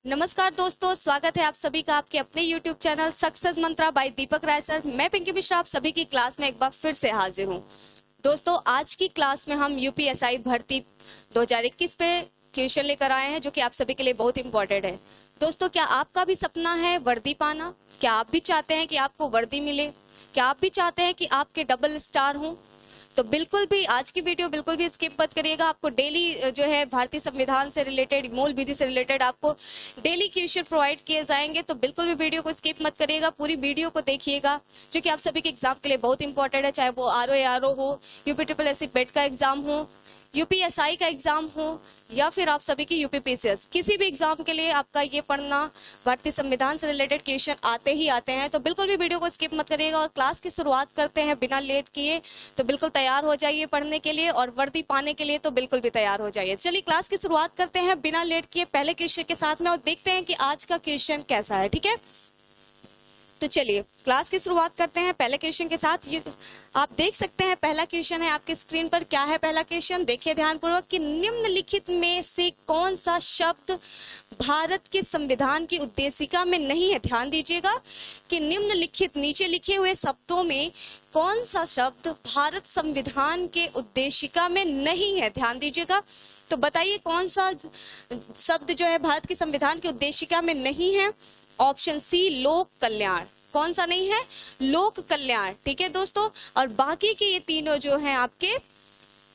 नमस्कार दोस्तों, स्वागत है आप सभी का आपके अपने YouTube चैनल सक्सेस मंत्रा बाय दीपक राय सर। मैं पिंकी मिश्रा आप सभी की क्लास में एक बार फिर से हाजिर हूं। दोस्तों, आज की क्लास में हम यूपीएसआई भर्ती 2021 पे क्वेश्चन लेकर आए हैं जो कि आप सभी के लिए बहुत इंपॉर्टेंट है। दोस्तों, क्या आपका भी सपना है वर्दी पाना? क्या आप भी चाहते हैं कि आपको वर्दी मिले? क्या आप भी चाहते हैं कि आपके डबल स्टार हों? तो बिल्कुल भी आज की वीडियो बिल्कुल भी स्किप मत करिएगा। आपको डेली जो है भारतीय संविधान से रिलेटेड, मूल विधि से रिलेटेड आपको डेली क्वेश्चन प्रोवाइड किए जाएंगे। तो बिल्कुल भी वीडियो को स्किप मत करिएगा, पूरी वीडियो को देखिएगा जो कि आप सभी के एग्जाम के लिए बहुत इंपॉर्टेंट है। चाहे वो आरओ हो, यूपीएससी बेट का एग्जाम हो, यूपीएसआई का एग्जाम हो या फिर आप सभी की यूपीपीसीएस, किसी भी एग्जाम के लिए आपका ये पढ़ना, भारतीय संविधान से रिलेटेड क्वेश्चन आते ही आते हैं। तो बिल्कुल भी वीडियो को स्किप मत करिएगा और क्लास की शुरुआत करते हैं बिना लेट किए। तो बिल्कुल तैयार हो जाइए पढ़ने के लिए और वर्दी पाने के लिए तो बिल्कुल भी तैयार हो जाइए। चलिए क्लास की शुरुआत करते हैं बिना लेट किए पहले क्वेश्चन के साथ में और देखते हैं कि आज का क्वेश्चन कैसा है। ठीक है, तो चलिए क्लास की शुरुआत करते हैं पहले क्वेश्चन के साथ। ये आप देख सकते हैं पहला क्वेश्चन है आपके स्क्रीन पर। क्या है पहला क्वेश्चन? देखिए ध्यानपूर्वक कि निम्नलिखित में से कौन सा शब्द भारत के संविधान की उद्देशिका में नहीं है। ध्यान दीजिएगा कि निम्नलिखित, नीचे लिखे हुए शब्दों में कौन सा शब्द भारत संविधान के उद्देशिका में नहीं है। ध्यान दीजिएगा, तो बताइए कौन सा शब्द जो है भारत के संविधान के उद्देशिका में नहीं है। ऑप्शन सी, लोक कल्याण। कौन सा नहीं है? लोक कल्याण। ठीक है दोस्तों, और बाकी के ये तीनों जो हैं आपके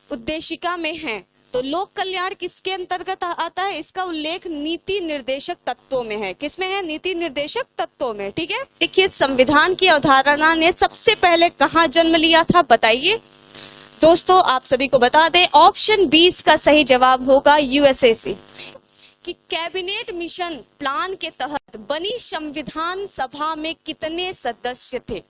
उद्देशिका में हैं। तो लोक कल्याण किसके अंतर्गत आता है? इसका उल्लेख नीति निर्देशक तत्वों में है। किसमें है? नीति निर्देशक तत्वों में। ठीक है, लिखित संविधान की अवधारणा ने सबसे पहले कहाँ जन्म लिया था? बताइए दोस्तों, आप सभी को बता दें ऑप्शन 20 का सही जवाब होगा यूएसए से। कि कैबिनेट मिशन प्लान के तहत बनी संविधान सभा में कितने सदस्य थे?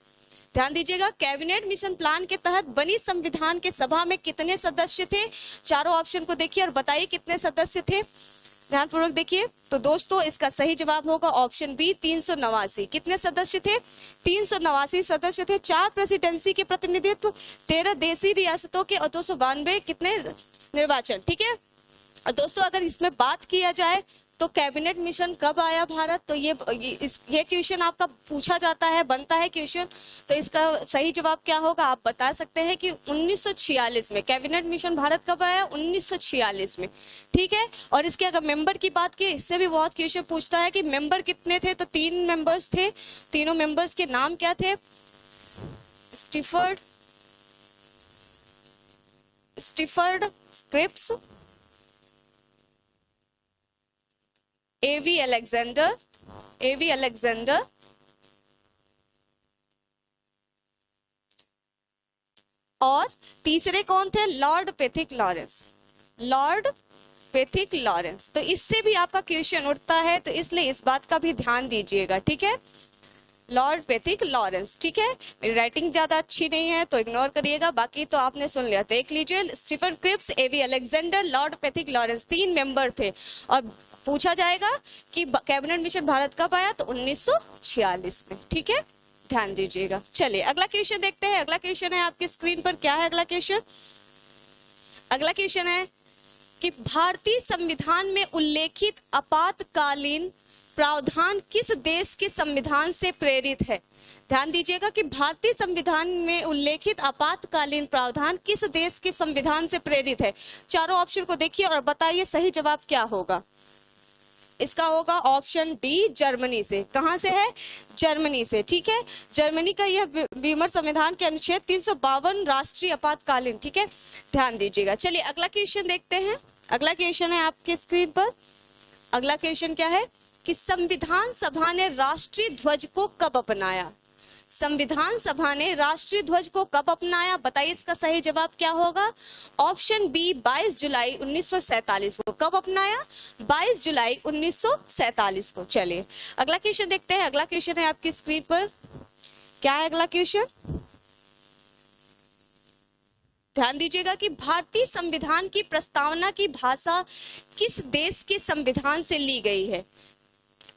ध्यान दीजिएगा, कैबिनेट मिशन प्लान के तहत बनी संविधान के सभा में कितने सदस्य थे? चारों ऑप्शन को देखिए और बताइए कितने सदस्य थे। ध्यानपूर्वक देखिए। तो दोस्तों इसका सही जवाब होगा ऑप्शन बी, 389। कितने सदस्य थे? 389 सदस्य थे। 4 प्रेसिडेंसी के प्रतिनिधित्व, 13 देशी रियासतों के और 292 कितने निर्वाचन। ठीक है, और दोस्तों अगर इसमें बात किया जाए तो कैबिनेट मिशन कब आया भारत, तो ये क्वेश्चन आपका पूछा जाता है, बनता है क्वेश्चन। तो इसका सही जवाब क्या होगा आप बता सकते हैं कि 1946 में। कैबिनेट मिशन भारत कब आया? 1946 में। ठीक है, और इसके अगर मेंबर की बात की, इससे भी बहुत क्वेश्चन पूछता है कि मेंबर कितने थे। तो 3 मेंबर्स थे। तीनों मेंबर्स के नाम क्या थे? स्टीफर्ड क्रिप्स, एवी अलेक्जेंडर और तीसरे कौन थे? Lord Pethick Lawrence. तो इससे भी आपका क्वेश्चन उठता है, तो इसलिए इस बात का भी ध्यान दीजिएगा। ठीक है, लॉर्ड पैथिक लॉरेंस। ठीक है, मेरी राइटिंग ज्यादा अच्छी नहीं है तो इग्नोर करिएगा, बाकी तो आपने सुन लिया। देख लीजिए, Stephen Cripps, A V Alexander, Lord Pethick Lawrence, 3 member थे। और पूछा जाएगा कि कैबिनेट मिशन भारत कब आया, तो 1946 में। ठीक है, ध्यान दीजिएगा। चलिए अगला क्वेश्चन देखते हैं। अगला क्वेश्चन है आपकी स्क्रीन पर। क्या है अगला क्वेश्चन? अगला क्वेश्चन है कि भारतीय संविधान में उल्लेखित आपातकालीन प्रावधान किस देश के संविधान से प्रेरित है? ध्यान दीजिएगा कि भारतीय संविधान में उल्लेखित आपातकालीन प्रावधान किस देश के संविधान से प्रेरित है। चारों ऑप्शन को देखिए और बताइए सही जवाब क्या होगा। इसका होगा ऑप्शन डी, जर्मनी से। कहां से है? जर्मनी से। ठीक है, जर्मनी का यह विमर संविधान के अनुच्छेद 352 राष्ट्रीय आपातकालीन। ठीक है, ध्यान दीजिएगा। चलिए अगला क्वेश्चन देखते हैं। अगला क्वेश्चन है आपके स्क्रीन पर। अगला क्वेश्चन क्या है कि संविधान सभा ने राष्ट्रीय ध्वज को कब अपनाया? संविधान सभा ने राष्ट्रीय ध्वज को कब अपनाया? बताइए इसका सही जवाब क्या होगा। ऑप्शन बी, 22 जुलाई 1947 को। कब अपनाया? 22 जुलाई 1947 को। चलिए अगला क्वेश्चन देखते हैं। अगला क्वेश्चन है आपकी स्क्रीन पर। क्या है अगला क्वेश्चन? ध्यान दीजिएगा कि भारतीय संविधान की प्रस्तावना की भाषा किस देश के संविधान से ली गई है?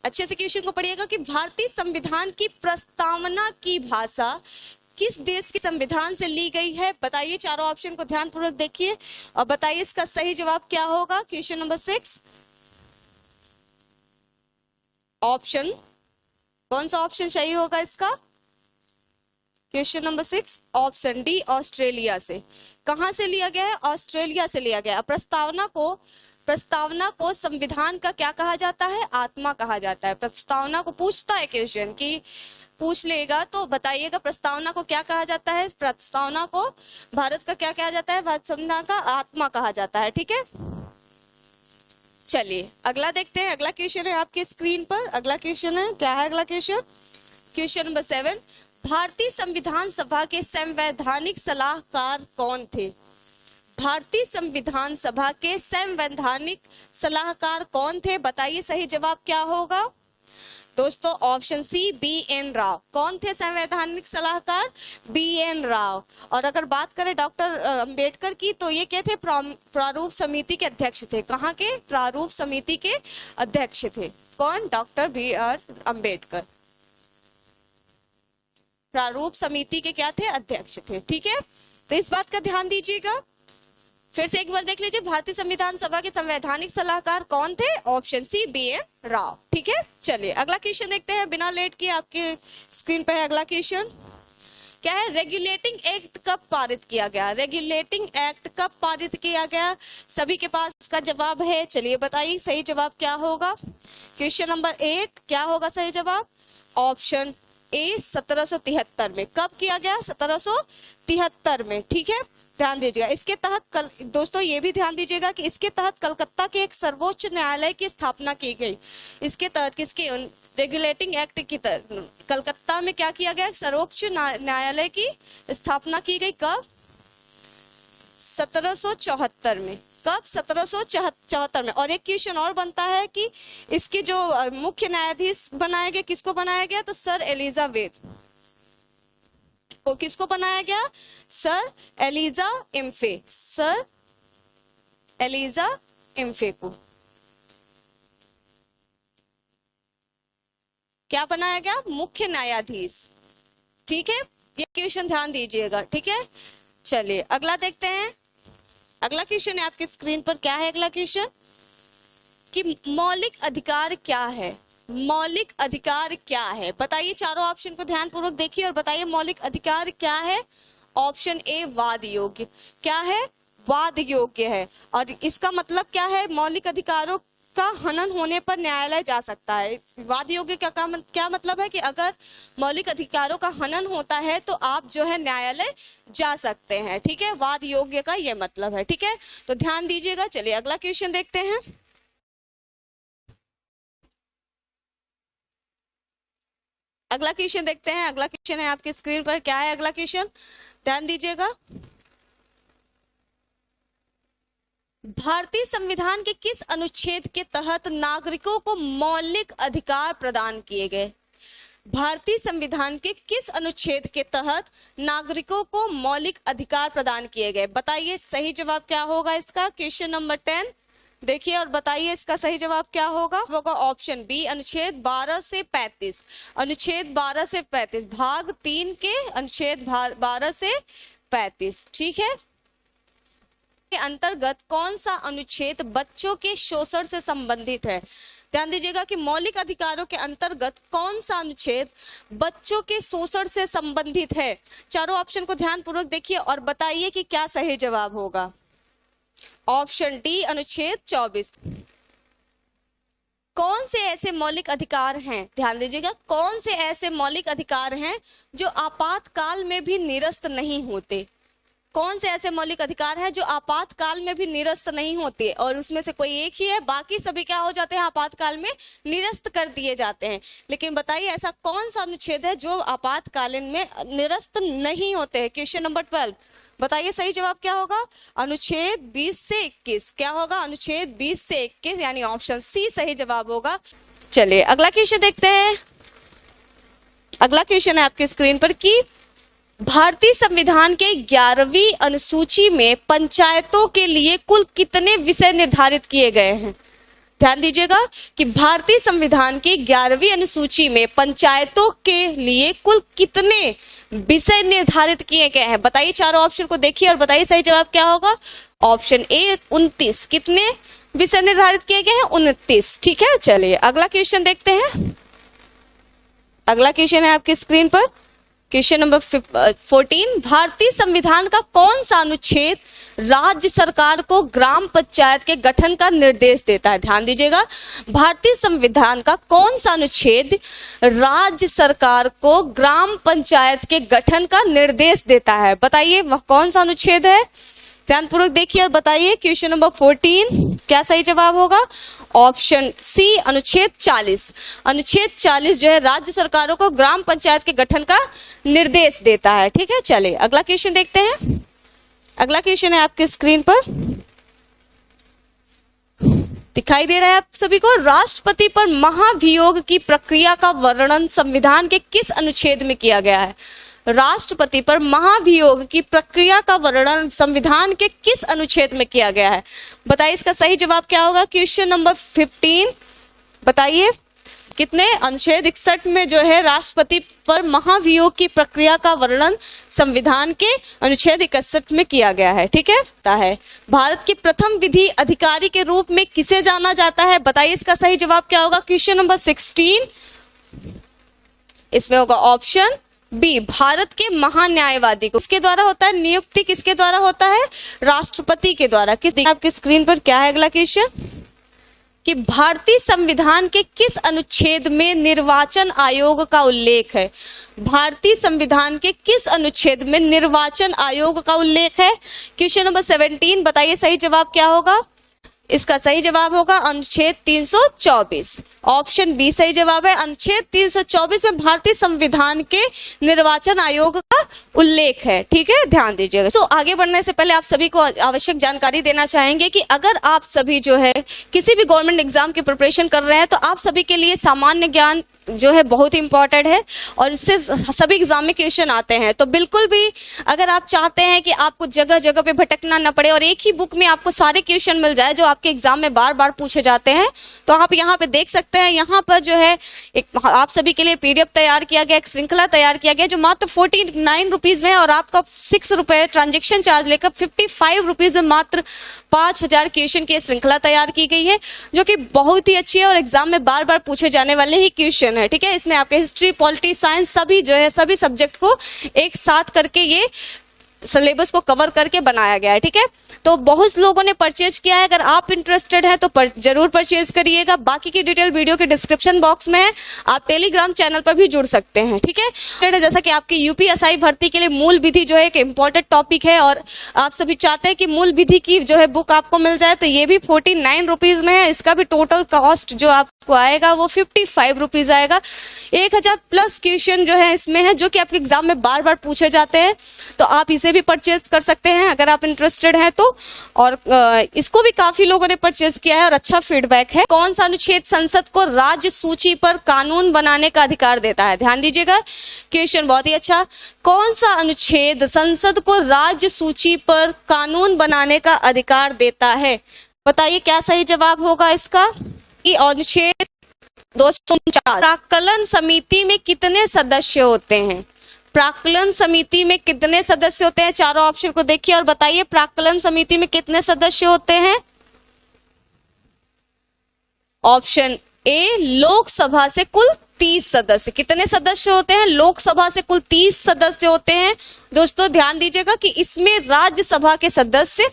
अच्छे से क्वेश्चन को पढ़िएगा कि भारतीय संविधान की प्रस्तावना की भाषा किस देश के संविधान से ली गई है। बताइए, चारों ऑप्शन को ध्यानपूर्वक देखिए और बताइए इसका सही जवाब क्या होगा। Question number 6। ऑप्शन, कौन सा ऑप्शन सही होगा इसका? Question number 6 option D Australia से। कहां से लिया गया है? ऑस्ट्रेलिया से लिया गया है। प्रस्तावना को संविधान का क्या कहा जाता है? आत्मा कहा जाता है। प्रस्तावना को पूछता है क्वेश्चन कि पूछ लेगा तो बताइएगा प्रस्तावना को क्या कहा जाता है? प्रस्तावना को भारत का क्या कहा जाता है? भारत संविधान का आत्मा कहा जाता है। ठीक है, चलिए अगला देखते हैं। अगला क्वेश्चन है आपके स्क्रीन पर। अगला क्वेश्चन है, क्या है अगला क्वेश्चन? क्वेश्चन नंबर 7 भारतीय संविधान सभा के संवैधानिक सलाहकार कौन थे? भारतीय संविधान सभा के संवैधानिक सलाहकार कौन थे? बताइए सही जवाब क्या होगा? दोस्तों option C B N Rao. कौन थे संवैधानिक सलाहकार? B N Rao. और अगर बात करें डॉक्टर अंबेडकर की तो ये क्या थे? प्रारूप समिति के अध्यक्ष थे। कहाँ के? प्रारूप समिति के अध्यक्ष थे। कौन? डॉक्टर बी आर अंबेडकर प्रारूप समिति के क्या थे? अध्यक्ष थे। ठीक है, तो इस बात का ध्यान दीजिएगा। फिर से एक बार देख लीजिए, भारतीय संविधान सभा के संवैधानिक सलाहकार कौन थे? Option C B N Rao. ठीक है, चलिए अगला क्वेश्चन देखते हैं बिना लेट किए। आपके स्क्रीन पर है अगला क्वेश्चन, क्या है? रेगुलेटिंग एक्ट कब पारित किया गया? रेगुलेटिंग एक्ट कब पारित किया गया? सभी के पास इसका जवाब है। चलिए बताइए सही जवाब क्या होगा? क्वेश्चन नंबर 8 क्या होगा सही जवाब? ऑप्शन ए 1773 में। कब किया गया? 1773 में। ठीक है, ध्यान दीजिएगा। इसके तहत दोस्तों ये भी ध्यान दीजिएगा कि इसके तहत कलकत्ता के एक सर्वोच्च न्यायालय की स्थापना की गई। इसके तहत किसके? रेगुलेटिंग एक्ट की तहत कलकत्ता में क्या किया गया? सर्वोच्च न्यायालय की स्थापना की गई। कब? 1774 में। कब? 1774 में। और एक क्वेश्चन और बनता है कि इसके जो मुख्य न्यायाधीश बनाया गया, किसको बनाया गया? तो सर एलिजाबेथ को। किसको बनाया गया? Sir Elijah Impey. Sir Elijah Impey को क्या बनाया गया? मुख्य न्यायाधीश। ठीक है, ये क्वेश्चन ध्यान दीजिएगा। ठीक है, चलिए अगला देखते हैं। अगला क्वेश्चन है आपकी स्क्रीन पर। क्या है अगला क्वेश्चन? कि मौलिक अधिकार क्या है? मौलिक अधिकार क्या है? बताइए, चारों ऑप्शन को ध्यान पूर्वक देखिए और बताइए मौलिक अधिकार क्या है? ऑप्शन ए वाद योग्य। क्या है? वाद योग्य है। और इसका मतलब क्या है? मौलिक अधिकारों का हनन होने पर न्यायालय जा सकता है। वाद योग्य क्या मतलब है? कि अगर मौलिक अधिकारों का हनन होता है तो आप जो है न्यायालय जा सकते हैं। ठीक है, वाद योग्य का ये मतलब है। ठीक है, तो ध्यान दीजिएगा। चलिए अगला क्वेश्चन देखते हैं। अगला क्वेश्चन देखते हैं। अगला क्वेश्चन है आपकी स्क्रीन पर। क्या है अगला क्वेश्चन? ध्यान दीजिएगा। भारतीय संविधान के किस अनुच्छेद के तहत नागरिकों को मौलिक अधिकार प्रदान किए गए? भारतीय संविधान के किस अनुच्छेद के तहत नागरिकों को मौलिक अधिकार प्रदान किए गए? बताइए सही जवाब क्या होगा इसका? क्वेश्चन नंबर 10 देखिए और बताइए इसका सही जवाब क्या होगा? ऑप्शन बी अनुच्छेद 12 से 35। अनुच्छेद 12 से 35 भाग 3 के अनुच्छेद 12 से 35। ठीक है, के अंतर्गत कौन सा अनुच्छेद बच्चों के शोषण से संबंधित है? ध्यान दीजिएगा कि मौलिक अधिकारों के अंतर्गत कौन सा अनुच्छेद बच्चों के शोषण से संबंधित है? चारों ऑप्शन को ध्यान पूर्वक देखिए और बताइए कि क्या सही जवाब होगा। ऑप्शन डी अनुच्छेद 24। कौन से ऐसे मौलिक अधिकार हैं? ध्यान दीजिएगा, कौन से ऐसे मौलिक अधिकार हैं जो आपातकाल में भी निरस्त नहीं होते? कौन से ऐसे मौलिक अधिकार हैं जो आपातकाल में भी निरस्त नहीं होते? और उसमें से कोई एक ही है, बाकी सभी क्या हो जाते हैं? आपातकाल में निरस्त कर दिए जाते हैं। लेकिन बताइए ऐसा कौन सा अनुच्छेद है जो आपातकालीन में निरस्त नहीं होते हैं? क्वेश्चन नंबर 12 बताइए सही जवाब क्या होगा? अनुच्छेद 20 से 21। क्या होगा? अनुच्छेद 20 से 21 यानी ऑप्शन सी सही जवाब होगा। चलिए अगला क्वेश्चन देखते हैं। अगला क्वेश्चन है आपकी स्क्रीन पर कि भारतीय संविधान के 11वीं अनुसूची में पंचायतों के लिए कुल कितने विषय निर्धारित किए गए हैं? ध्यान दीजिएगा कि भारतीय संविधान की 11वीं अनुसूची में पंचायतों के लिए कुल कितने विषय निर्धारित किए गए हैं? बताइए, चारों ऑप्शन को देखिए और बताइए सही जवाब क्या होगा। Option A 29। कितने विषय निर्धारित किए गए हैं 29। ठीक है, चलिए अगला क्वेश्चन देखते हैं। अगला क्वेश्चन है आपकी स्क्रीन पर, क्वेश्चन नंबर 14। भारतीय संविधान का कौन सा अनुच्छेद राज्य सरकार को ग्राम पंचायत के गठन का निर्देश देता है? ध्यान दीजिएगा, भारतीय संविधान का कौन सा अनुच्छेद राज्य सरकार को ग्राम पंचायत के गठन का निर्देश देता है? बताइए वह कौन सा अनुच्छेद है? ध्यानपूर्वक देखिए और बताइए। क्वेश्चन नंबर 14 क्या सही जवाब होगा? ऑप्शन सी अनुच्छेद 40। अनुच्छेद 40 जो है राज्य सरकारों को ग्राम पंचायत के गठन का निर्देश देता है। ठीक है, चलिए अगला क्वेश्चन देखते हैं। अगला क्वेश्चन है आपके स्क्रीन पर, दिखाई दे रहा है आप सभी को। राष्ट्रपति पर महाभियोग की प्रक्रिया का वर्णन संविधान के किस अनुच्छेद में किया गया है? राष्ट्रपति पर महाभियोग की प्रक्रिया का वर्णन संविधान के किस अनुच्छेद में किया गया है? बताइए इसका सही जवाब क्या होगा? क्वेश्चन नंबर 15 बताइए, कितने अनुच्छेद 61 में जो है राष्ट्रपति पर महाभियोग की प्रक्रिया का वर्णन संविधान के अनुच्छेद 61 में किया गया है। ठीक है, भारत के प्रथम विधि अधिकारी के रूप में किसे जाना जाता है? बताइए इसका सही जवाब क्या होगा? क्वेश्चन नंबर 16 इसमें होगा ऑप्शन बी, भारत के महान्यायवादी को किसके द्वारा होता है? नियुक्ति किसके द्वारा होता है? राष्ट्रपति के द्वारा। किस आपकी स्क्रीन पर क्या है अगला क्वेश्चन कि भारतीय संविधान के किस अनुच्छेद में निर्वाचन आयोग का उल्लेख है? भारतीय संविधान के किस अनुच्छेद में निर्वाचन आयोग का उल्लेख है? क्वेश्चन नंबर 17 बताइए सही जवाब क्या होगा? इसका सही जवाब होगा अनुच्छेद 324। ऑप्शन बी सही जवाब है। अनुच्छेद 324 में भारतीय संविधान के निर्वाचन आयोग का उल्लेख है। ठीक है, ध्यान दीजिएगा। तो आगे बढ़ने से पहले आप सभी को आवश्यक जानकारी देना चाहेंगे कि अगर आप सभी जो है किसी भी गवर्नमेंट एग्जाम की प्रिपरेशन कर रहे हैं तो आप सभी के लिए सामान्य ज्ञान जो है बहुत इंपॉर्टेंट है और इससे सभी एग्जाम में क्वेश्चन आते हैं। तो बिल्कुल भी अगर आप चाहते हैं कि आपको जगह जगह पे भटकना न पड़े और एक ही बुक में आपको सारे क्वेश्चन मिल जाए जो आपके एग्जाम में बार बार पूछे जाते हैं, तो आप यहाँ पे देख सकते हैं। यहाँ पर जो है एक आप सभी के लिए PDF तैयार किया गया, एक श्रृंखला तैयार किया गया जो मात्र 49 रुपीज में और आपका 6 रुपए ट्रांजेक्शन चार्ज लेकर 55 रुपीज में मात्र 5000 क्वेश्चन की श्रृंखला तैयार की गई है, जो कि बहुत ही अच्छी है और एग्जाम में बार बार पूछे जाने वाले ही क्वेश्चन है। ठीक है, इसमें आपके हिस्ट्री, पॉलिटी, साइंस सभी जो है सभी सब्जेक्ट को एक साथ करके ये सिलेबस को कवर करके बनाया गया है। ठीक है, तो बहुत लोगों ने परचेज किया है। अगर आप इंटरेस्टेड हैं तो जरूर परचेज करिएगा। बाकी की डिटेल वीडियो के डिस्क्रिप्शन बॉक्स में है, आप टेलीग्राम चैनल पर भी जुड़ सकते हैं। ठीक है, जैसा कि आपकी यूपीएसआई भर्ती के लिए मूल विधि जो है एक इम्पोर्टेंट टॉपिक है और आप सभी चाहते हैं कि मूल विधि की जो है बुक आपको मिल जाए, तो ये भी 49 रुपीज में है। इसका भी टोटल कॉस्ट जो आपको आएगा वो 55 रुपीज आएगा। 1000 प्लस क्वेश्चन जो है इसमें है जो कि आपके एग्जाम में बार बार पूछे जाते हैं, तो आप इसे भी परचेज कर सकते हैं अगर आप इंटरेस्टेड हैं तो। और इसको भी काफी लोगों ने परचेज किया है और अच्छा फीडबैक है। कौन सा अनुच्छेद संसद को राज्य सूची पर कानून बनाने का अधिकार देता है? ध्यान दीजिएगा, क्वेश्चन बहुत ही अच्छा। कौन सा अनुच्छेद संसद को राज्य सूची पर कानून बनाने का अधिकार देता है? बताइए क्या सही जवाब होगा इसका? अनुच्छेद 249। प्राक्कलन समिति में कितने सदस्य होते हैं? प्राक्कलन समिति में कितने सदस्य होते हैं? चारों ऑप्शन को देखिए और बताइए प्राक्कलन समिति में कितने सदस्य होते हैं। ऑप्शन ए, लोकसभा से कुल 30 सदस्य। कितने सदस्य होते हैं? लोकसभा से कुल 30 सदस्य होते हैं। दोस्तों ध्यान दीजिएगा कि इसमें राज्यसभा के सदस्य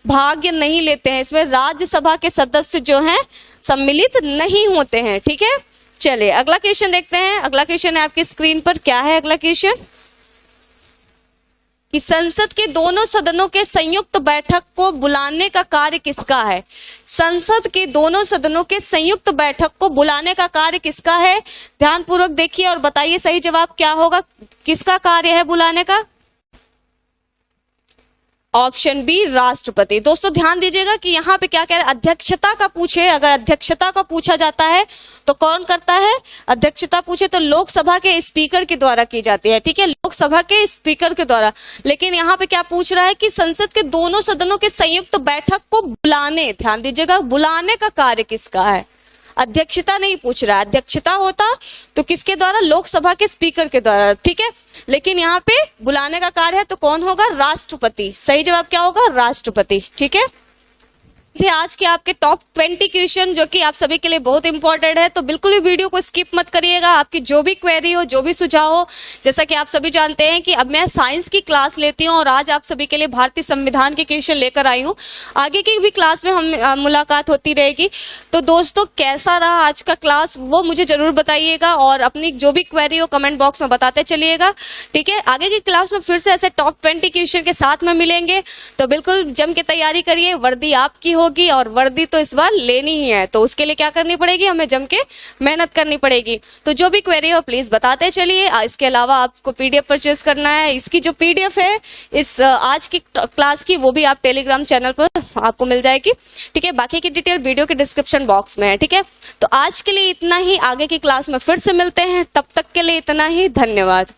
भाग नहीं लेते हैं, इसमें राज्यसभा के सदस्य जो हैं सम्मिलित नहीं होते हैं। ठीक है, चलिए अगला क्वेश्चन देखते हैं। अगला क्वेश्चन है आपकी स्क्रीन पर, क्या है अगला क्वेश्चन कि संसद के दोनों सदनों के संयुक्त बैठक को बुलाने का कार्य किसका है? संसद के दोनों सदनों के संयुक्त बैठक को बुलाने का कार्य किसका है? ध्यानपूर्वक देखिए और बताइए सही जवाब क्या होगा, किसका कार्य है बुलाने का? ऑप्शन बी, राष्ट्रपति। दोस्तों ध्यान दीजिएगा कि यहाँ पे क्या कह रहे हैं, अध्यक्षता का पूछे, अगर अध्यक्षता का पूछा जाता है तो कौन करता है? अध्यक्षता पूछे तो लोकसभा के स्पीकर के द्वारा की जाती है। ठीक है, लोकसभा के स्पीकर के द्वारा। लेकिन यहाँ पे क्या पूछ रहा है कि संसद के दोनों सदनों के संयुक्त बैठक को बुलाने, ध्यान दीजिएगा, बुलाने का कार्य किसका है? अध्यक्षता नहीं पूछ रहा है। अध्यक्षता होता तो किसके द्वारा? लोकसभा के स्पीकर के द्वारा। ठीक है, लेकिन यहाँ पे बुलाने का कार्य है तो कौन होगा? राष्ट्रपति। सही जवाब क्या होगा? राष्ट्रपति। ठीक है, थे आज के आपके टॉप 20 क्वेश्चन जो कि आप सभी के लिए बहुत इंपॉर्टेंट है, तो बिल्कुल भी वीडियो को स्किप मत करिएगा। आपकी जो भी क्वेरी हो, जो भी सुझाव हो, जैसा कि आप सभी जानते हैं कि अब मैं साइंस की क्लास लेती हूं और आज आप सभी के लिए भारतीय संविधान के क्वेश्चन लेकर आई हूं। आगे की भी क्लास में हम मुलाकात होती रहेगी। तो दोस्तों, कैसा रहा आज का क्लास वो मुझे जरूर बताइएगा और अपनी जो भी क्वेरी हो कमेंट बॉक्स में बताते चलिएगा। ठीक है, आगे की क्लास में फिर से ऐसे टॉप 20 क्वेश्चन के साथ में मिलेंगे, तो बिल्कुल जम के तैयारी करिए। वर्दी आपकी होगी और वर्दी तो इस बार लेनी ही है, तो उसके लिए क्या करनी पड़ेगी, हमें जम के मेहनत करनी पड़ेगी। तो जो भी क्वेरी हो प्लीज बताते चलिए। इसके अलावा आपको पीडीएफ परचेज करना है, इसकी जो पीडीएफ है इस आज की क्लास की, वो भी आप टेलीग्राम चैनल पर आपको मिल जाएगी। ठीक है, बाकी की डिटेल वीडियो के डिस्क्रिप्शन बॉक्स में है। ठीक है, तो आज के लिए इतना ही, आगे की क्लास में फिर से मिलते हैं, तब तक के लिए इतना ही, धन्यवाद।